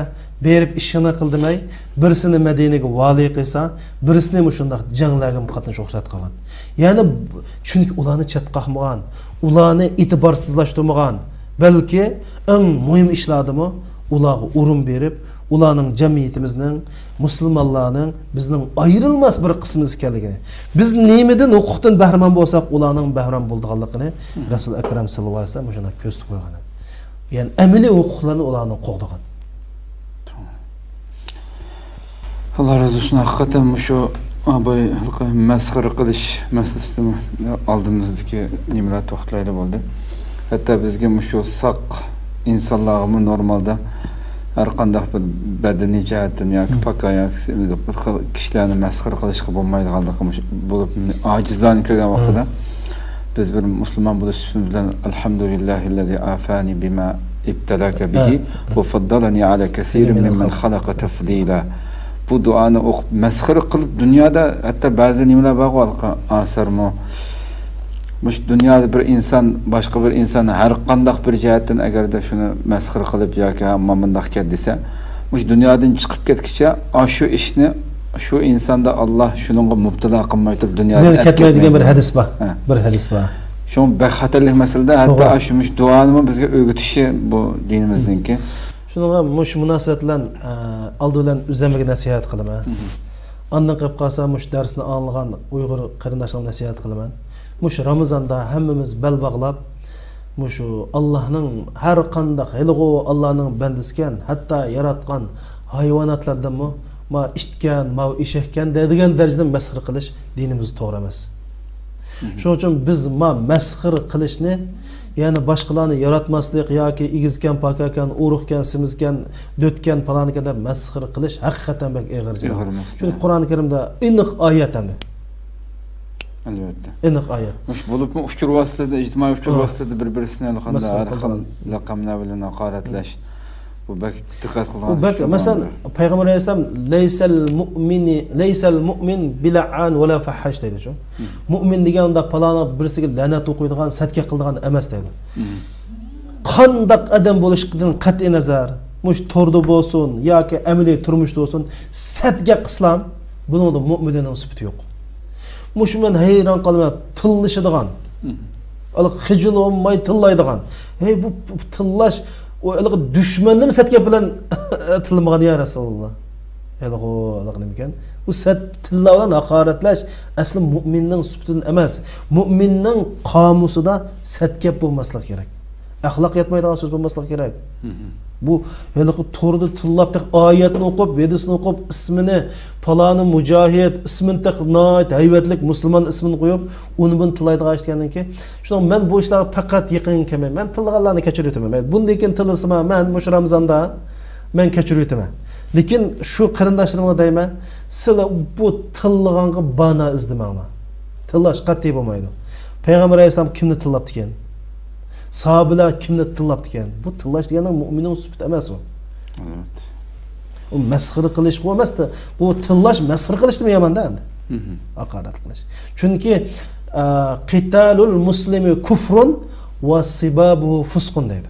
berib ishini qil demay, birisini Madinaga vali qilsa, birisini shunday janglarga qatnashib o'xshat qilgan. Ya'ni chunki ularni chatqahmagan, ularni e'tiborsizlashtirmagan, balki eng muhim ishlardimi ularga o'rin berib, ularning jamiyatimizning, musulmonlarning bizning ayrilmas bir qismimiz ekanligini, biz nemidan huquqdan bahramand bo'lsak, ularning bahramand bo'lganligini Rasul akram sallallohu alayhi vasallam shuna ko'z qo'ygan. Ya'ni amaliy huquqlarni ularning qo'g'dagan. Allah razı olsun. Hakikaten şu abi mesxir qilish masalasini oldimizdagi nimalar to'xtalaydi bo'ldi. Hatta bizga shu saq insonlarga normalda har qanday bir badaniy jihatdan yoki pakaya kishilarni mesxir qilishga bo'lmaydiganligi bo'lib ojizlarni ko'rgan vaqtida biz bir musulmon bo'lish bilan alhamdulillahillazi afani bima ibtalaka bihi va faddalani ala kaseerin mimman xalaqa tafdila. Bu duanı o'qib mesxir qilib dunyoda hatta ba'zi nimalar bor asarmi mush dunyoda bir inson boshqa bir insonni har qanday bir jihatdan agarda shuni mesxir qilib yoki bundoq ket desa mush dunyodan chiqib ketguncha shu ishni shu insonda Alloh shuningga mubtalo qilmay turib dunyodan ketmaydigan bir hadis bor. Bir hadis bor. Shu baxatarlik masalada hatta shu duoni bizga o'rgatishi bu dinimizningki. Şununla muş münasebet bilen aldı bilen üzerime nasihat kılıman. Andan qilib qalsa muş dersini anlagan Uyghur qarindoshlarga nasihat qilaman. Muş Ramazanda hammamiz bel bog'lab muş Allohning har qanday hilg'u Allohning bandisikan, hatta yaratgan hayvonotlardan ma ishtgan, ma eshakkan deydigan darajada mesxir qilish dinimiz to'g'ri emas. Shuning uchun biz ma mesxir qilishni yani başkalarını yaratmaslık ya ki igizken, pakakan, uruhken, simizken, dötken falan kadar mesxir kılış hakikaten bek eğirci. Çünkü Kur'an-ı Kerim'de inik ayet mi? Elbette. İnik ayet. Muş bulup mu uçur vasıtada, ictimai uçur vasıtada birbirine lakamla bilen hakaretleş. Bu bek dikkat kılan. Bu bek mesela Peygamber Aleyhisselam leysel mu'min bila'an ve la fahhaş dedi şu. Mu'min deganda palana birisiga lanet o'qiydigan, satga qildigan emas dedi. Qandaq adam bo'lishdan qat'iy nazar, mush torda bo'lsin yoki amaliy turmushda bo'lsin, satga qislam, buningda mu'minning sifati yo'q. Mush men hayron qolaman, tillishadigan. Al xijil olmay tillaydigan. Hey bu tillash o düşmanım satga bilan tilmagan ya Rasulullah. Elğo nimikan? Bu sat tilladan haqoratlash asli mu'minning sifatini emas. Mu'minning qomusida satga bo'lmaslik kerak. Axloq yetmaydigan so'z bo'lmaslik kerak. Bu elğo to'rda tillab oyatni o'qib, hadisni o'qib, ismini falani mujohid, ismini taqnayt, haybatlik musulmon ismini qo'yib, uni bun tillaydigan aytgandan keyin, shundan men bu ishlarga faqat yaqin kelmayman. Men tilganlarni kechirib o'taman. Bundan keyin tilsima men mush Ramazonda men kechirib o'taman. Lekin shu qarindoshlarimga deyman, sizlar bu tillaganga bana izlamanglar. Tillash qat'iy bo'lmaydi. Payg'ambar alayhisalom kimni tillabdi ekan? Sahabeler kimni tillabdi ekan? Bu tillash degani mu'minning sifati emas u. Evet. O mesxir qilish emasdi. Bu tillash mesxir qilish deb yomanda endi. Haqorat qilish. Chunki qitalul muslimi kufrun va sibabuhu fusqun deydi.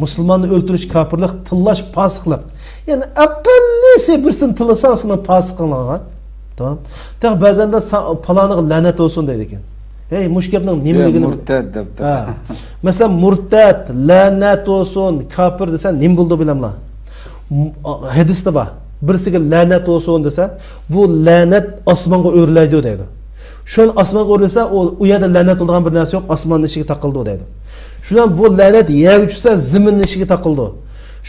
Musulmonni o'ldirish kafirlik, tillash fosiqlik. Yani aqallisi birsin tillasan sana fosiqligiga. Tamam. Ta ba'zan da palaniga la'nat olsun deydi ekan. Hey mushkabning nimaligini murtad debdi. Mesela murtad, la'nat olsun, kafir desen nim bo'ldi bilamla. Hadisda bor. Birisiga la'nat olsun desa, bu la'nat osmonga o'rlaydi deydi. Shun osmonga o'rlasa, u yerda la'nat bo'lgan bir narsa yo'q, osmonning ishiga taqildi deydi. Shundan bu la'nat yer uchsa zaminning ishiga taqildi.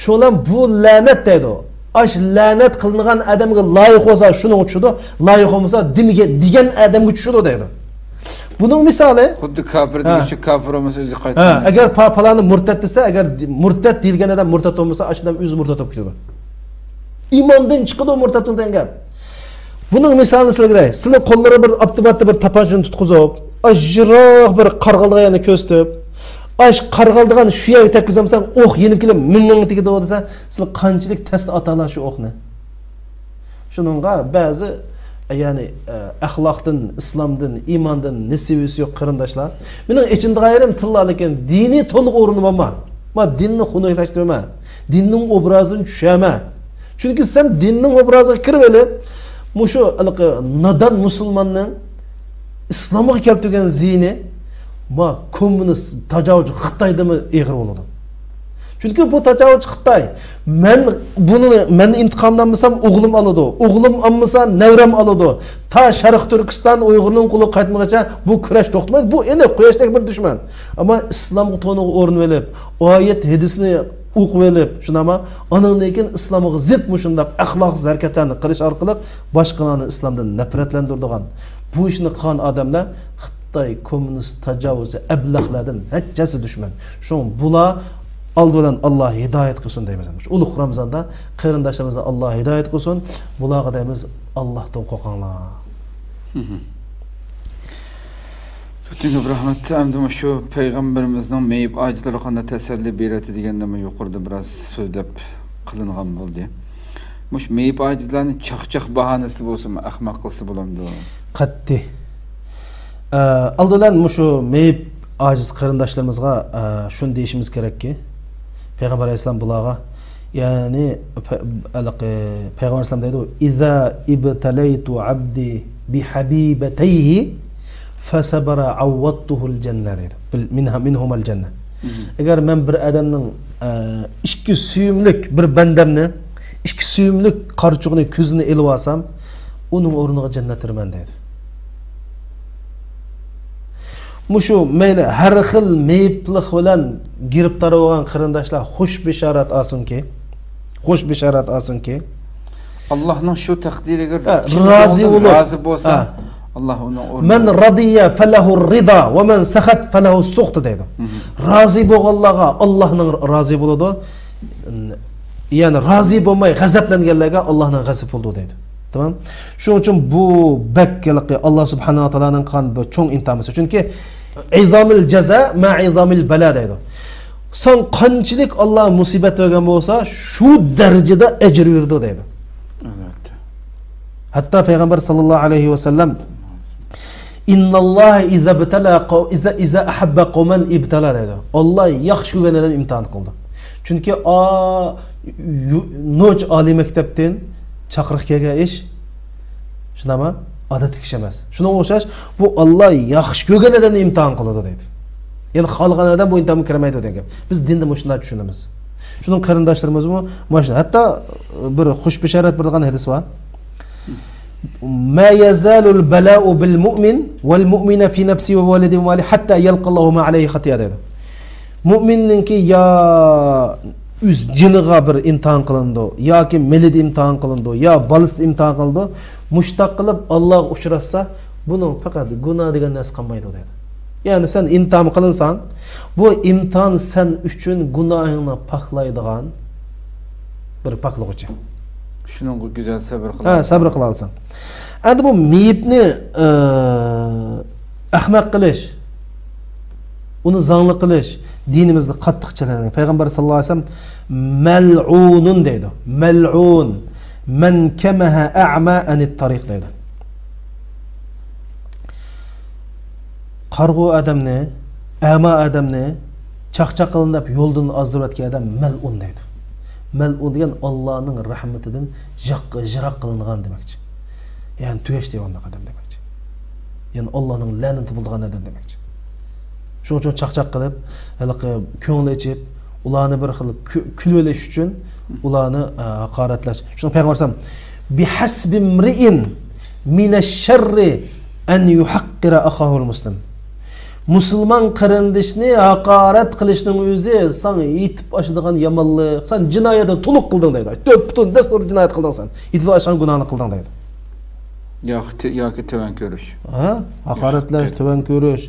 Shundan bu la'nat deydi. Aş la'nat qilingan odamga loyiq bo'lsa, shuning uchudi, loyiq bo'lmasa dimiga degan odamga tushadi deydi. Bunun misali xuddi kafir deyishi kafir olmasa o'zi qaytadi. Agar palani murtad desa, agar murtad deyilgan odam murtad bo'lmasa, ashundan o'zi murtad bo'lib ketadi. İmandan chiqadi murtad bo'lgan gap. Bunun misalını sizlarga beraylik. Sizlar qo'llari bir avtomatda bir tapanchani tutqizib, ajroq bir qarg'aldiga yana ko'stib, qarg'aldigan shu yerga tekkizamsan, o'q yenib kelib minning tegadi desa, sizlar qanchalik tasda atalar shu o'qni. Shuningga ba'zi yani axloqdan, islomdan, iymondan nisbisi yo'q qarindoshlar. Mening ichimda g'ayrim tilla lekin diniy to'liq o'rni bo'lma. Ma dinni xunoylashtirma. Dinning obrazini tushama. Chunki sen dinning obraziga kirib olib, mushu nadan musulmonning islomga keltirgan ziyni ma kommunist tajovuz Xitoydami eg'ir bo'ladi. Chunki bu tajovuz Xitoy. Men intiqomlanmasam o'g'lim oladi. O'g'lim olmasa nevram oladi. Ta Sharq Turkiston Uyg'urning qo'li qaytmagacha bu kurash to'xtamaydi. Bu endi quyoshdak bir dushman. Ammo islomga to'niq o'rin berib, oyat hadisni o'qib olib, shunama anandan islomga zid mushundaq axloqsiz harakatlarni qilish orqali boshqalarni islomdan nafratlantiradigan bu ishni qilgan odamlar Xitoy kommunist tajovuzi ablahlardan hajjasi dushman. Shu bular aldılan Allah hidayet qilsin deymiz. Ulug' Ramazonda qarindoshlarimizni Allah hidayet qilsin. Bularga deymiz Allohdan qo'rqinglar. Bütün rahmet endi şu peygamberimizning meyip acıları qanday teselli beradi deganda men yuqorida biraz so'zlab qilingan bo'ldi. Mush meyip acizlarni chaqchaq bahanasi bo'lsa, ahmoq qilsa bo'lamdi. Qatti. Aldılan mushu meyip aciz qarindoshlarımizga shuni deyishimiz kerakki, Peygamber Aleyhisselam bularga yani Peygamber Aleyhisselam deydi, "İza ibtalaytu abdi bi habibatayhi fasabara awwadtuhul cennet" deydi. Minhumal cennet. Eğer men bir adamning ikki suyumlik bir bandamni, ikki suyumlik qarchuqni ko'zini elib olsam, uning o'rniga cennet kirman deydi. Mushu mayli har xil meyiplik bilan giribtar bo'lgan qarindoshlar xush bishorat olsunki, Allohning shu taqdiriga rozi bo'lsa, Allah onun o'rniga men radiya falahu rida va men sahat falahu suht deydi. Rozi bo'lganlarga Allohning rozi bo'ladi. Yani rozi bo'lmay g'azablanganlarga Allohning g'azab bo'ladi deydi. Tamam? Shuning uchun bu bakkalaqi Allah subhanahu va taolaning qan bu cho'ng intamisi. Chunki izamil jaza ma izamil bala deydi. Sen qanchalik Allah musibat bergan bo'lsa, shu darajada ajr berdi deydi. Evet. Hatta Peygamber sallallahu aleyhi ve sellem İnnallah iza ahabba qawman ibtala dedi. Allah yaxshi ko'rgan odam imtihon qildi. Chunki noch oliy maktabdan chaqiriq kelgan ish shunama odatiy ish emas. Shunga o'xshash bu Allah yaxshi ko'rgan odamni imtihon qiladi deydi. Yani xalqan odam bu imtihonga kirmaydi degan. Biz dinda shunday tushunamiz. Shuning qarindoshlarimiz bu mana hatta bir xush bishorat bergan hadis bor. ما يزال البلاء بالمؤمن والمؤمن في نفسه ووالده وماله حتى يلقى الله ما عليه خطيئة dedi. Müminninki ya üz ciniga bir imtihan qilindi, yoki milidi imtihan qilindi, ya balist imtihan qilindi, mushtaq qilib Alloh uchratsa, buning faqat gunoh degan narsa qolmaydi dedi. Yani sen imtihan qilinsan, bu imtihan sen uchun gunohingni poklaydigan bir poklovchi. Şunun güzel sabır qilib. Ha, sabr qila olsan. Endi bu meyipni ahmoq qilish, uni zangli qilish dinimizda qattiq chalangan. Payg'ambar sallallohu alayhi vasallam mal'unun deydi. Mal'un man kamaha a'ma anit tariq deydi. Qarg'u odamni, ama odamni chaqchaq qilinib yo'ldan ozdirayotgan odam mal'un deydi. Mel'un degan Allohning rahmatidan jiroq qilingan demakchi. Yani tuyash deganday odam demakchi. Yani Allohning la'nati bo'lgan odam demakchi. Shuning uchun chaqchaq qilib, haliqi ko'ngli ichib, ularni bir xil kulvelish uchun ularni haqoratlash. Shuni payg'ambar sallam bi hasbi mri'in min ash-sharri an yuhaqqira akhahu al-muslim. Musulman qarindishni haqorat qilishning o'zi sen yetib oshadigan yomonlik, sen jinoyatni to'liq qilding deydi. Butun dastur jinoyat qilding sen. Yetib oshgan gunohni qilding deydi. Yoki töven ko'rish. Ha, haqoratlash, töven ko'rish.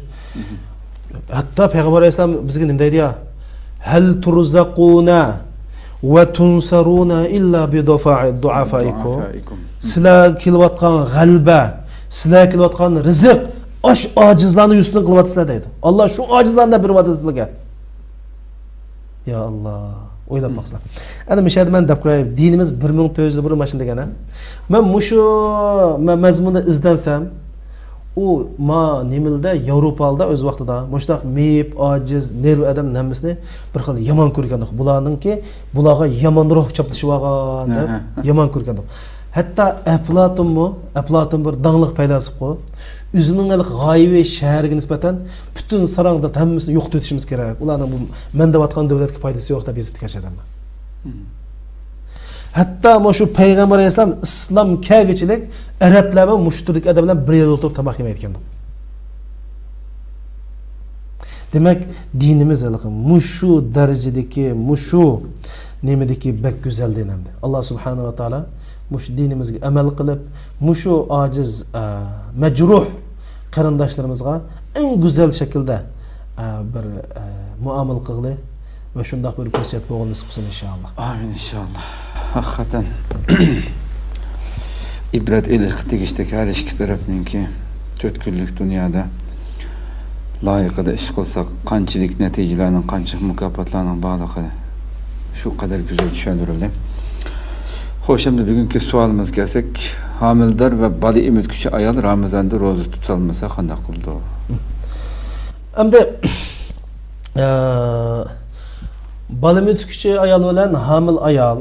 Hatta Payg'ambar alayhisalom bizga nima deydi ya? Hal turzaquna Ve tunsaruna illa bi duafaikum. Duafaikum. Sizlar kelayotgan g'alaba, sizlar kelayotgan rizq osh ojizlarni yusini qilyapsizlar deydi. Alloh shu ojizlarni beryapti sizlarga. Ya Allah, o'ylab baqsan. Ana mishadi men deb qo'yay, dinimiz 1400 yil burun mashina degan-a. Men mushu mazmunni izlansam, u ma nimilda Yevropalda o'z vaqtida mushtaq meyib, ojiz, nerv adam hammasini bir xil yomon ko'rgandik. Bularningki bularga yomonroq chaplashib olgan deb yomon ko'rgandik. Hatta Aflatun bir danglik faylasif qo'y. O'zining g'oyibi shaharga nisbatan butun sarangda hammasini yo'q etishimiz kerak. Ularning bu men deyotgan davlatga foydasi yo'q deb yozib ketganman. Hatta shu payg'ambar alayhisalom islom kelgichilik arablar va mushrik odamlar bir yerda o'tirib tamoq yemayotgan. Demak, dinimiz mushu darajadagi, mushu nimadagi bek go'zal dinamdi. Alloh subhanahu va taolo mush dinimizga amal qilib, mushu ojiz, majruh qarindoshlarimizga eng go'zal shaklda bir muomala qildi va shunday bir ko'rsatib bo'lgan nasib qilsin inshaalloh. Amin inshaalloh. Hakikaten ibret ilişki tegişteki her iki tarafınki kötülük dünyada layıkıda iş kılsak kançilik neticelerinin kançık mükafatlarının bağlıqı şu kadar güzel düşündürüldü. Hoş, şimdi bugünkü sualımız gelsek, hamildar ve bali ümitküçü ayal Ramazan'da rozu tutulmasa qanday qildi? Hamda bali ümitküçü ayal bilan hamil ayal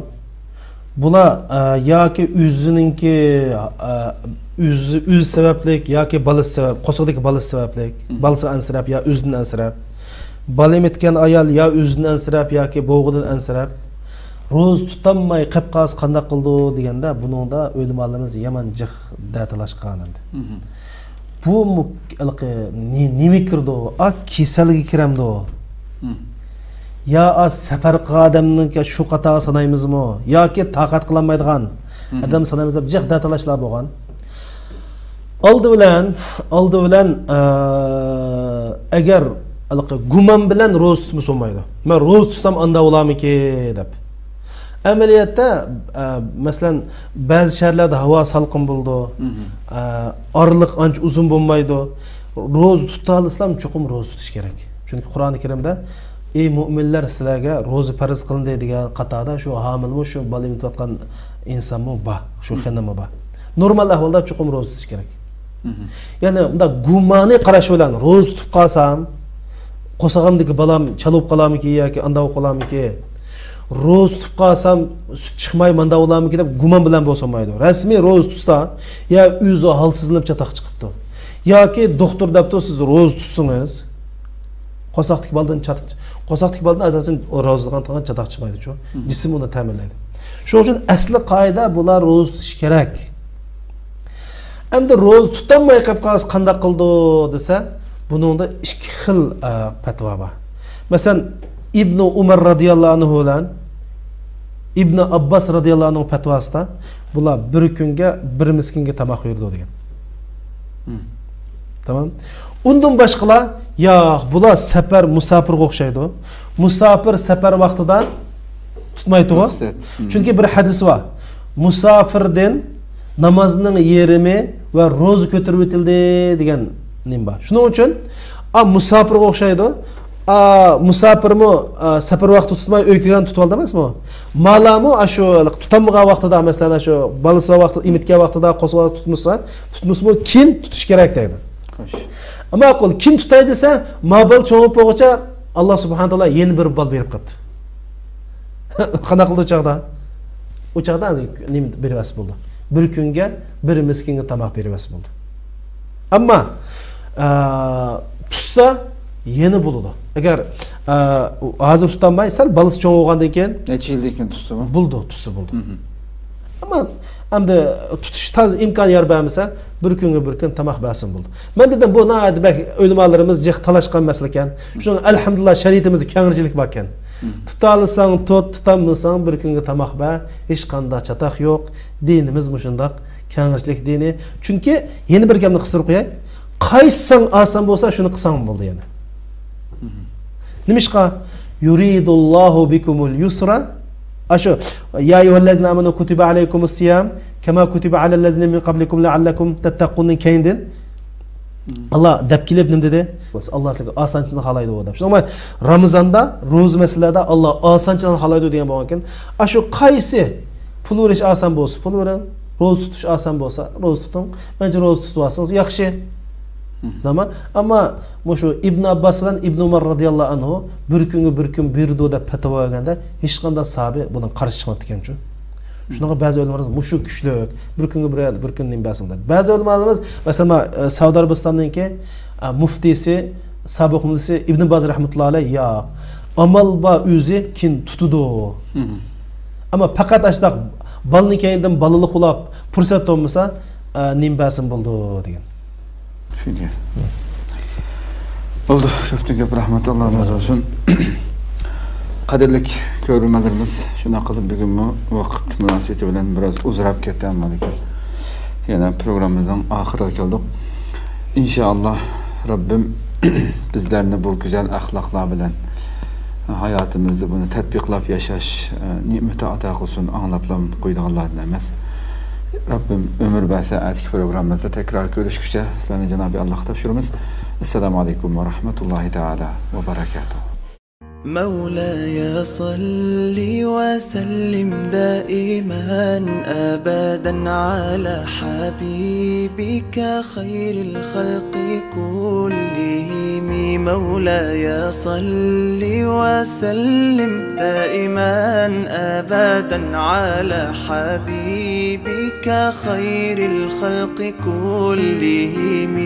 bular yoki o'zininki o'z sabablik yoki balasi sabab, qo'shiqdagi balasi sabablik, balasi ansirab yo o'zidan ansirab, balim etgan ayol yo o'zidan ansirab yoki bo'g'idan ansirab ro'z tutamay qapqas qanday qildi deganda buningda o'limalarimiz yomon jih datalashgan endi. Bu nima kirdi? Kasalga kiramdi. Ya safar qadamning shu qataga sanaymizmi yoki taqat qilolmaydigan adam sanaymiz deb jiq datalashlar bo'lgan. Oldi bilan agar gumon bilan ro'z tutmasa bo'lmaydi. Men ro'z tutsam anda bo'lamiki deb. Amaliyotda masalan ba'zi shaharlarda havo salqin bo'ldi. Orliq ancha uzun bo'lmaydi. Ro'z tutalsam chuqum ro'z tutish kerak. Chunki Qur'oni Karimda ey mu'minlar, sizlarga ro'za farz qilindi degan qatorda shu homilmi, shu bola yutayotgan insonmi bor, shu xonami bor. Normal ahvolda chuqum ro'za tutish kerak. Ya'ni bunda gumoniy qarash bilan ro'za tutib qolsam, qo'sag'imdagi balam chalib qolamiki yoki andav qolamiki, ro'za tutib qolsam sut chiqmay manda bo'lamiki deb gumon bilan bo'lmaydi. Rasmiy ro'za tutsa, ya o'zi holsizlanib chatoq chiqibdi. Yoki doktor debdi, siz ro'za tutsangiz qo'saqlik baldan qo'saqlik baldan asosan ro'zg'on tag'an chatoq chiqmaydi chu. Jism uni ta'minlaydi. Shuning uchun asli qoida bular ro'za tutish kerak. Endi ro'za tutamay qolib qolsa qanday qildi desa, buningda ikki xil fatvo bor. Masalan, Ibn Umar radhiyallohu anhu bilan Ibn Abbas radhiyallohu anhu fatvosida bular bir kunga bir miskinga tamoq berdi degan. Tamam. Undan boshqalar yo'q, bular safar musafirga o'xshaydi. Musafir safar vaqtida tutmaydi. Chunki bir hadis bor. Musafirdan namozning yerimi va ro'za ko'tarib o'tildi degan nim bor. Shuning uchun musafirga o'xshaydi. Musafirmi safar vaqti tutmay o'ykigan tutib oldi emasmi? Malami shu tutamgan vaqtida, masalan shu balisi vaqtida, imitgan vaqtida qo'sqa tutmasa kim tutish kerak deydi. Xo'sh. Ama qol kim tutay desa, mabal cho'g'ib bo'g'icha Alloh subhanahu taolo yeni bir bal berib qopti. Qana qildi o'chaqda? O'chaqda nima beribas bo'ldi. Bir kunga bir miskinga tamoq beribas bo'ldi. Ammo tutsa yeni bo'ldi. Agar hozir tutamay, sal balis cho'g'gandan keyin necha yildan keyin tutsa bo'ldi. Ama hamda tutish taz imkon yer bermasa, bir kunga bir kun tamoq bersin bo'ldi. Men dedim, bu na'adbak o'limalarimiz jiq talashgan masala ekan. Shuning alhamdulillah shariatimizda kengirchilik bor ekan. Tutalsang tut, tutammasang bir kunga tamoq ber, hech qanday chatoq yo'q. Dinimiz mushundaq kengirchilik dini. Chunki yana bir gapni qistirib qo'yay. Qaysang oson bo'lsa, shuni qilsang bo'ldi yana. Nimishqa yuridullohu bikumul yusra Aşu ya eyyuhellezine amenu kutibe aleykumus siyam kema kutibe alellezine min qablikum la'allakum tattaqun keyindin. Allah dep kelib nim dedi? Allah sizga osonchilikni xohlaydi deb. Ama Ramazonda, ro'za masalarda Allah osonchilikni xohlaydi degan bo'lgan ekan. Aşu qaysi pul verish oson bo'lsa, pul vering. Ro'za tutish oson bo'lsa, ro'za tuting. Menga ro'za tutib olsangiz yaxshi. Ama şu İbn Abbas bilan İbn Umar radıyallahu anhu bir kun buyurdi deb fatvo berganda hech qanday sahabi bundan qarshi chiqmadi ekan-ku. Shunaqa ba'zi olimlarimiz mushu kuchlik, bir kunning basida. Ba'zi olimlarimiz masalan Saudiya Arabistonininki muftisi, sabiq muftisi Ibn Baz rahmatullohi alayhi ya amal ba o'zi kin tutudi. Ama faqat ashdaq balning kayindan balaliq ulab fursat olmasa nimbasim bo'ldi degan. Şöyle. Oldu. Köp rahmet Allah razı olsun. Kadirlik görülmelerimiz şuna kalıp bir gün vakit münasebeti bilen biraz uzarıp ketdi anladık. Yani programımızdan ahire geldik. İnşallah Rabbim bizlerini bu güzel ahlaklar bilen hayatımızda bunu tatbiklap yaşaş nimeti ata kılsın anlaplam koyduğu Allah'ın emez. Rabbim ömür ve saatlik programımızda tekrar görüşükçe sizlerine Cenab-ı Allah'a tavsiyoruz. Esselamu Aleyküm ve Rahmetullahi Teala ve Berekatuhu. مولاي صل وسلم دائما أبدا على حبيبك خير الخلق كلهم مولاي صل وسلم دائما أبدا على حبيبك خير الخلق كلهم